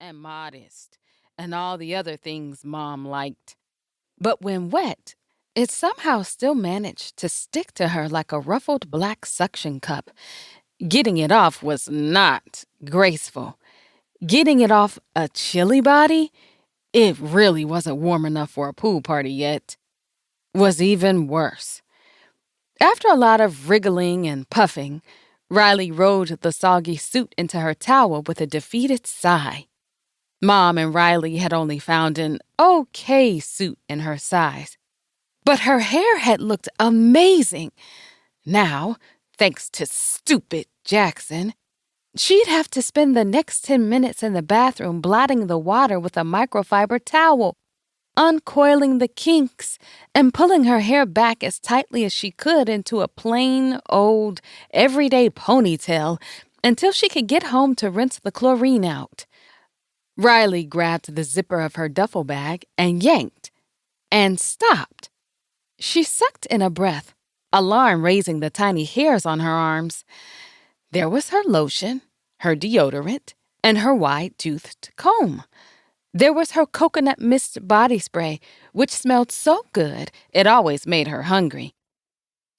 and modest and all the other things Mom liked. But when wet, it somehow still managed to stick to her like a ruffled black suction cup. Getting it off was not graceful. Getting it off a chilly body, it really wasn't warm enough for a pool party yet, was even worse. After a lot of wriggling and puffing, Rylee rolled the soggy suit into her towel with a defeated sigh. Mom and Rylee had only found an okay suit in her size. But her hair had looked amazing. Now, thanks to stupid Jackson, she'd have to spend the next 10 minutes in the bathroom blotting the water with a microfiber towel, uncoiling the kinks, and pulling her hair back as tightly as she could into a plain, old, everyday ponytail until she could get home to rinse the chlorine out. Rylee grabbed the zipper of her duffel bag and yanked, and stopped. She sucked in a breath, alarm raising the tiny hairs on her arms. There was her lotion, her deodorant, and her wide-toothed comb. There was her coconut mist body spray, which smelled so good it always made her hungry.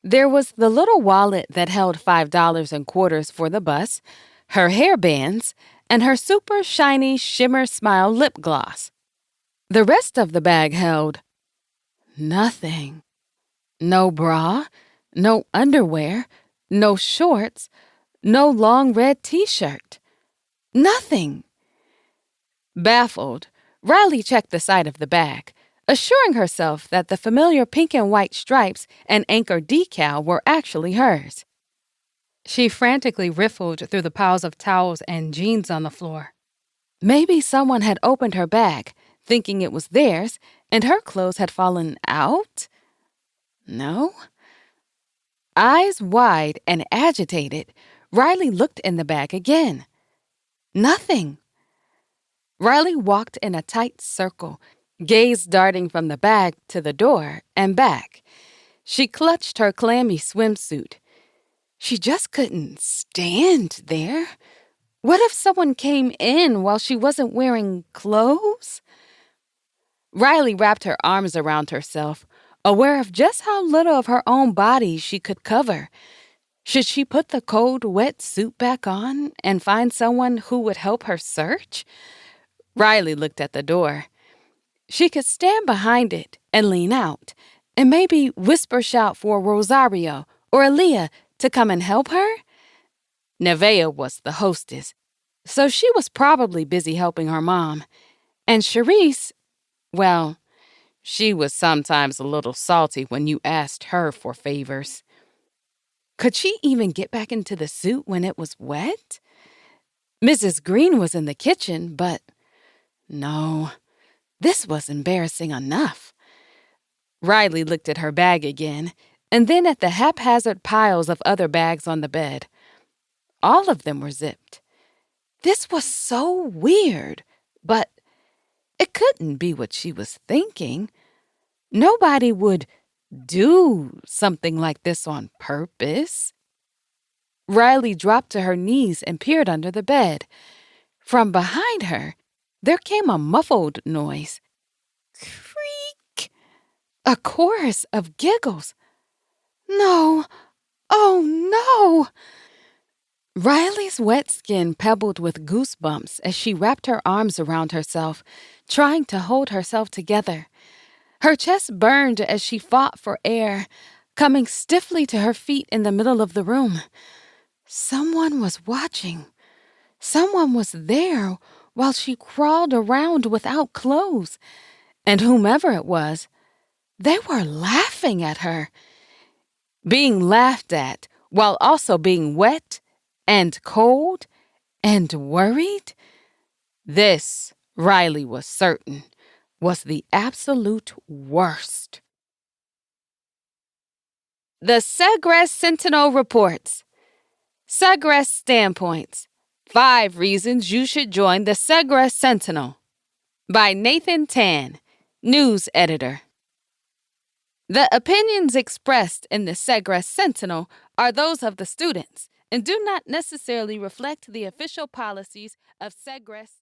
There was the little wallet that held $5 and quarters for the bus, her hair bands, and her super shiny Shimmer Smile lip gloss. The rest of the bag held nothing. No bra, no underwear, no shorts, no long red t-shirt. Nothing. Baffled, Rylee checked the side of the bag, assuring herself that the familiar pink and white stripes and anchor decal were actually hers. She frantically riffled through the piles of towels and jeans on the floor. Maybe someone had opened her bag, thinking it was theirs, and her clothes had fallen out? No? Eyes wide and agitated, Rylee looked in the bag again. Nothing. Rylee walked in a tight circle, gaze darting from the bag to the door and back. She clutched her clammy swimsuit. She just couldn't stand there. What if someone came in while she wasn't wearing clothes? Rylee wrapped her arms around herself, aware of just how little of her own body she could cover. Should she put the cold, wet suit back on and find someone who would help her search? Rylee looked at the door. She could stand behind it and lean out, and maybe whisper-shout for Rosario or Aaliyah to come and help her. Nevaeh was the hostess, so she was probably busy helping her mom. And Charisse, well, she was sometimes a little salty when you asked her for favors. Could she even get back into the suit when it was wet? Mrs. Green was in the kitchen, but no, this was embarrassing enough. Rylee looked at her bag again, and then at the haphazard piles of other bags on the bed. All of them were zipped. This was so weird, but it couldn't be what she was thinking. Nobody would do something like this on purpose. Rylee dropped to her knees and peered under the bed. From behind her, there came a muffled noise. Creak! A chorus of giggles. No! Oh, no! Rylee's wet skin pebbled with goosebumps as she wrapped her arms around herself, trying to hold herself together. Her chest burned as she fought for air, coming stiffly to her feet in the middle of the room. Someone was watching. Someone was there while she crawled around without clothes. And whomever it was, they were laughing at her. Being laughed at while also being wet and cold and worried, this, Rylee was certain, was the absolute worst. The Segrest Sentinel reports. Segrest Standpoints. 5 Reasons You Should Join the Segrest Sentinel. By Nathan Tan, News Editor. The opinions expressed in the Segrest Sentinel are those of the students and do not necessarily reflect the official policies of Segrest.